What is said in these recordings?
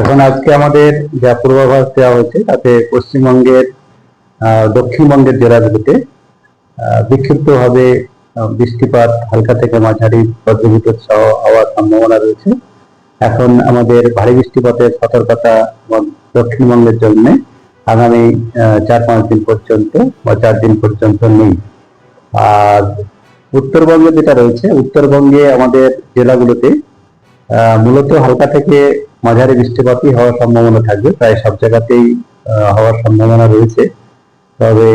এখন আজকে আমাদের যা পূর্বাভাস দেওয়া হয়েছে তাতে পশ্চিমবঙ্গের দক্ষিণবঙ্গের জেলাগুলিতে বিক্ষিপ্তভাবে বৃষ্টিপাত হালকা থেকে মাঝারি বজ্রবিদ্যুৎ সহ হওয়ার সম্ভাবনা রয়েছে। এখন আমাদের ভারী বৃষ্টিপাতের সতর্কতা দক্ষিণবঙ্গের জন্য আগামী 4-5 দিন পর্যন্ত বা 4 দিন পর্যন্ত নেই। আর উত্তরবঙ্গে যেটা রয়েছে, উত্তরবঙ্গে আমাদের জেলাগুলোতে মূলত হালকা থেকে মাঝারি বৃষ্টিপাতই হওয়ার সম্ভাবনা থাকবে, প্রায় সব জায়গাতেই হওয়ার সম্ভাবনা রয়েছে। তবে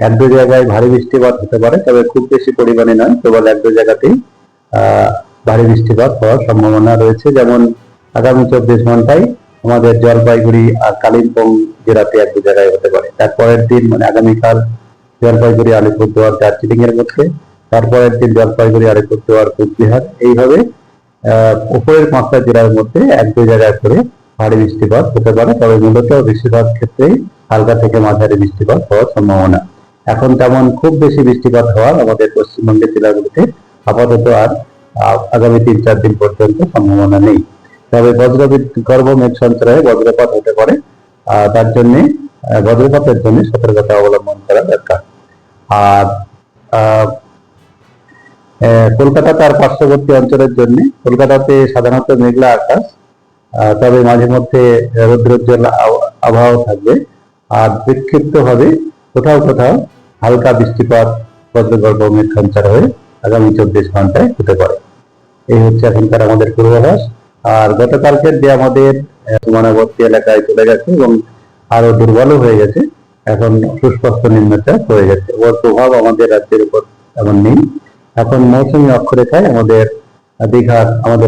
এক দু জায়গায় ভারী বৃষ্টিপাত হতে পারে, তবে খুব বেশি পরিমাণে নয়, কেবল এক দু জায়গাতেই ভারী বৃষ্টিপাত হওয়ার সম্ভাবনা রয়েছে। যেমন আগামী 24 ঘন্টায় আমাদের জলপাইগুড়ি আর কালিম্পং জেলাতে এক দু জায়গায় হতে পারে। তারপরের দিন মানে আগামীকাল জলপাইগুড়ি, আলিপুরদুয়ার, দার্জিলিং এর মধ্যে, তারপরের দিন জলপাইগুড়ি, আলিপুরদুয়ার, কোচবিহার, এইভাবে উপরের 5টা জেলার মধ্যে এক দু জায়গায় করে ভারী বৃষ্টিপাত হতে পারে। তবে মূলত বেশিরভাগ ক্ষেত্রেই হালকা থেকে মাঝারি বৃষ্টিপাত হওয়ার সম্ভাবনা। এখন তেমন খুব বেশি বৃষ্টিপাত হওয়ার আমাদের পশ্চিমবঙ্গের জেলাগুলিতে আপাতত আর আগামী 3-4 দিন পর্যন্ত সম্ভাবনা নেই। তবে গর্ভ মেঘ সঞ্চারে বজ্রপাত হতে পারে, তার জন্য বজ্রপাতের জন্য সতর্কতা অবলম্বন করা দরকার। আর কলকাতা তার পার্শ্ববর্তী অঞ্চলের জন্য কলকাতাতে সাধারণত মেঘলা আকাশ, তবে মাঝে মধ্যে রৌদ্রোজ্জ্বল আবহাওয়া থাকবে। আর বিক্ষিপ্তভাবে কোথাও কোথাও হালকা বৃষ্টিপাত বজ্রগর্ভ মেঘ সঞ্চার হয়ে আগামী 24 ঘন্টায় হতে পারে। এই হচ্ছে এখনকার আমাদের পূর্বাভাস। আর গতকালকের যে আমাদের সীমানাবর্তী এলাকায় চলে গেছে এবং আরো দুর্বলও হয়ে গেছে, এখন সুস্পষ্ট নিম্নচাপ হয়ে গেছে। ওর প্রভাব আমাদের রাজ্যের উপর এমন নেই। এখন মৌসুমী অক্ষরেখায় আমাদের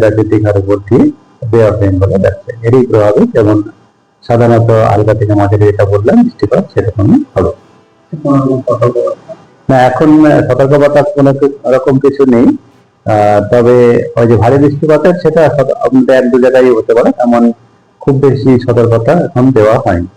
রাজ্যের দীঘার উপর দিয়ে বে অফ বেঙ্গল যাচ্ছে। এরই প্রভাবে যেমন সাধারণত হালকা থেকে মাঝারি যেটা বললাম বৃষ্টিপাত সেরকমই হবে। না, এখন সতর্কবার্তা কোনো রকম কিছু নেই। তবে ওই যে ভারী বৃষ্টিপাতের সেটা আমাদের এক দু জায়গায় হতে পারে, এমন খুব বেশি সতর্কতা এখন দেওয়া হয়নি।